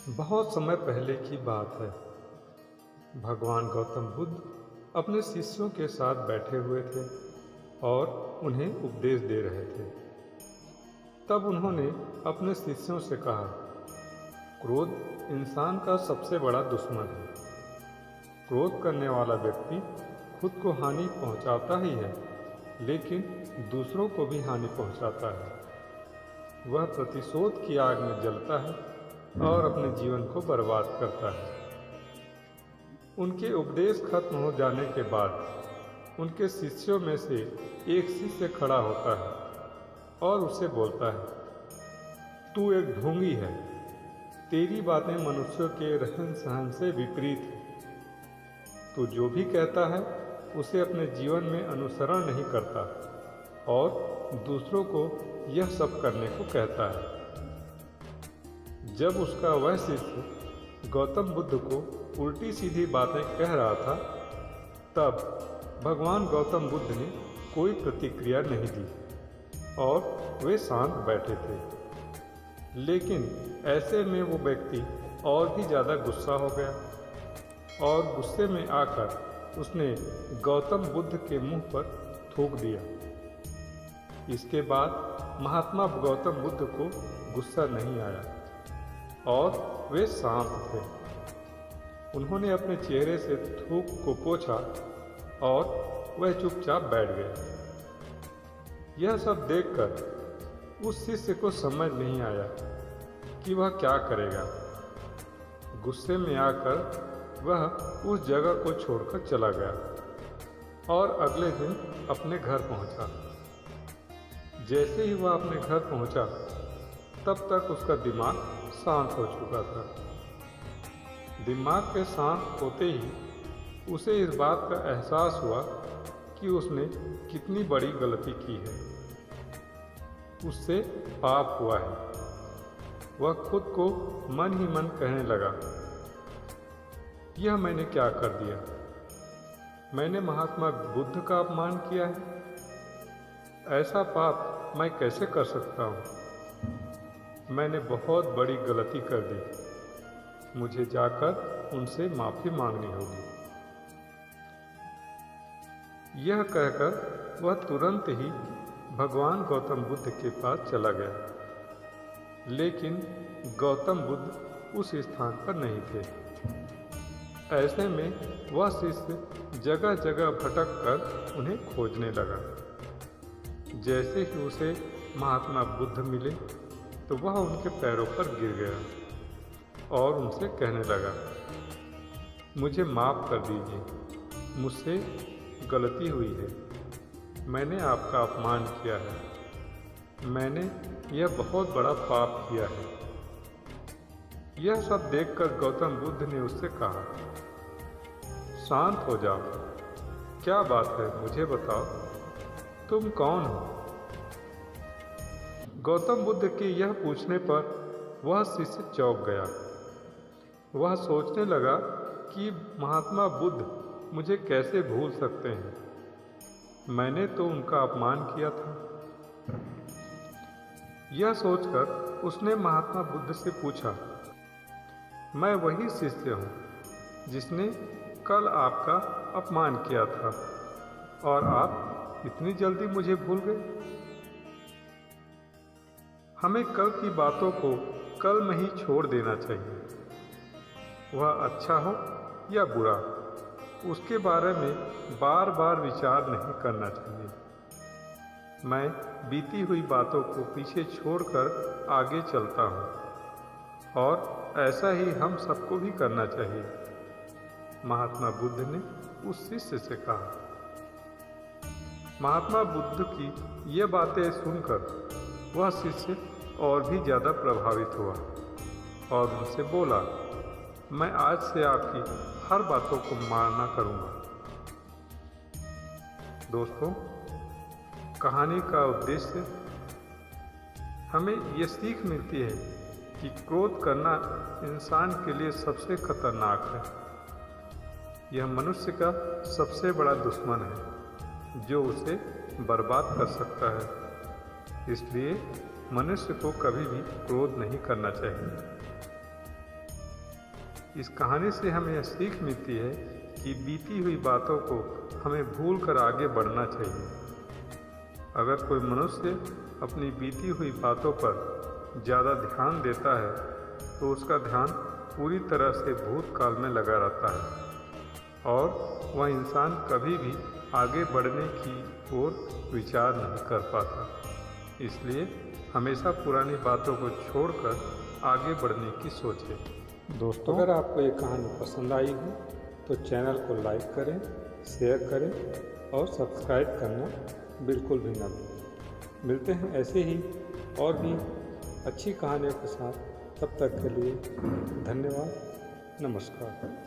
बहुत समय पहले की बात है। भगवान गौतम बुद्ध अपने शिष्यों के साथ बैठे हुए थे और उन्हें उपदेश दे रहे थे। तब उन्होंने अपने शिष्यों से कहा, क्रोध इंसान का सबसे बड़ा दुश्मन है। क्रोध करने वाला व्यक्ति खुद को हानि पहुंचाता ही है, लेकिन दूसरों को भी हानि पहुंचाता है। वह प्रतिशोध की आग में जलता है और अपने जीवन को बर्बाद करता है। उनके उपदेश खत्म हो जाने के बाद उनके शिष्यों में से एक शिष्य खड़ा होता है और उसे बोलता है, तू एक ढोंगी है। तेरी बातें मनुष्यों के रहन सहन से विपरीत हैं। तू जो भी कहता है उसे अपने जीवन में अनुसरण नहीं करता और दूसरों को यह सब करने को कहता है। जब उसका वह शिष्य गौतम बुद्ध को उल्टी सीधी बातें कह रहा था, तब भगवान गौतम बुद्ध ने कोई प्रतिक्रिया नहीं दी और वे शांत बैठे थे। लेकिन ऐसे में वो व्यक्ति और भी ज़्यादा गुस्सा हो गया और गुस्से में आकर उसने गौतम बुद्ध के मुंह पर थूक दिया। इसके बाद महात्मा गौतम बुद्ध को गुस्सा नहीं आया और वे शांत थे। उन्होंने अपने चेहरे से थूक को पोंछा और वह चुपचाप बैठ गए। यह सब देखकर उस शिष्य को समझ नहीं आया कि वह क्या करेगा। गुस्से में आकर वह उस जगह को छोड़कर चला गया और अगले दिन अपने घर पहुंचा। जैसे ही वह अपने घर पहुंचा, तब तक उसका दिमाग शांत हो चुका था। दिमाग के शांत होते ही उसे इस बात का एहसास हुआ कि उसने कितनी बड़ी गलती की है। उससे पाप हुआ है। वह खुद को मन ही मन कहने लगा, यह मैंने क्या कर दिया? मैंने महात्मा बुद्ध का अपमान किया है। ऐसा पाप मैं कैसे कर सकता हूँ? मैंने बहुत बड़ी गलती कर दी। मुझे जाकर उनसे माफ़ी मांगनी होगी। यह कहकर वह तुरंत ही भगवान गौतम बुद्ध के पास चला गया। लेकिन गौतम बुद्ध उस स्थान पर नहीं थे। ऐसे में वह शिष्य जगह जगह भटक कर उन्हें खोजने लगा। जैसे ही उसे महात्मा बुद्ध मिले तो वह उनके पैरों पर गिर गया और उनसे कहने लगा, मुझे माफ़ कर दीजिए। मुझसे गलती हुई है। मैंने आपका अपमान किया है। मैंने यह बहुत बड़ा पाप किया है। यह सब देखकर गौतम बुद्ध ने उससे कहा, शांत हो जाओ। क्या बात है, मुझे बताओ, तुम कौन हो? गौतम बुद्ध के यह पूछने पर वह शिष्य चौंक गया। वह सोचने लगा कि महात्मा बुद्ध मुझे कैसे भूल सकते हैं? मैंने तो उनका अपमान किया था। यह सोचकर उसने महात्मा बुद्ध से पूछा, मैं वही शिष्य हूँ जिसने कल आपका अपमान किया था और आप इतनी जल्दी मुझे भूल गए? हमें कल की बातों को कल में ही छोड़ देना चाहिए। वह अच्छा हो या बुरा, उसके बारे में बार बार विचार नहीं करना चाहिए। मैं बीती हुई बातों को पीछे छोड़कर आगे चलता हूँ और ऐसा ही हम सबको भी करना चाहिए, महात्मा बुद्ध ने उस शिष्य से कहा। महात्मा बुद्ध की ये बातें सुनकर वह शिष्य और भी ज़्यादा प्रभावित हुआ और उनसे बोला, मैं आज से आपकी हर बातों को माना करूँगा। दोस्तों, कहानी का उद्देश्य हमें ये सीख मिलती है कि क्रोध करना इंसान के लिए सबसे खतरनाक है। यह मनुष्य का सबसे बड़ा दुश्मन है जो उसे बर्बाद कर सकता है। इसलिए मनुष्य को कभी भी क्रोध नहीं करना चाहिए। इस कहानी से हमें यह सीख मिलती है कि बीती हुई बातों को हमें भूल कर आगे बढ़ना चाहिए। अगर कोई मनुष्य अपनी बीती हुई बातों पर ज़्यादा ध्यान देता है तो उसका ध्यान पूरी तरह से भूतकाल में लगा रहता है और वह इंसान कभी भी आगे बढ़ने की ओर विचार नहीं कर पाता। इसलिए हमेशा पुरानी बातों को छोड़कर आगे बढ़ने की सोचें। दोस्तों, अगर आपको ये कहानी पसंद आई हो तो चैनल को लाइक करें, शेयर करें और सब्सक्राइब करना बिल्कुल भी ना भूलें। मिलते हैं ऐसे ही और भी अच्छी कहानियों के साथ। तब तक के लिए धन्यवाद। नमस्कार।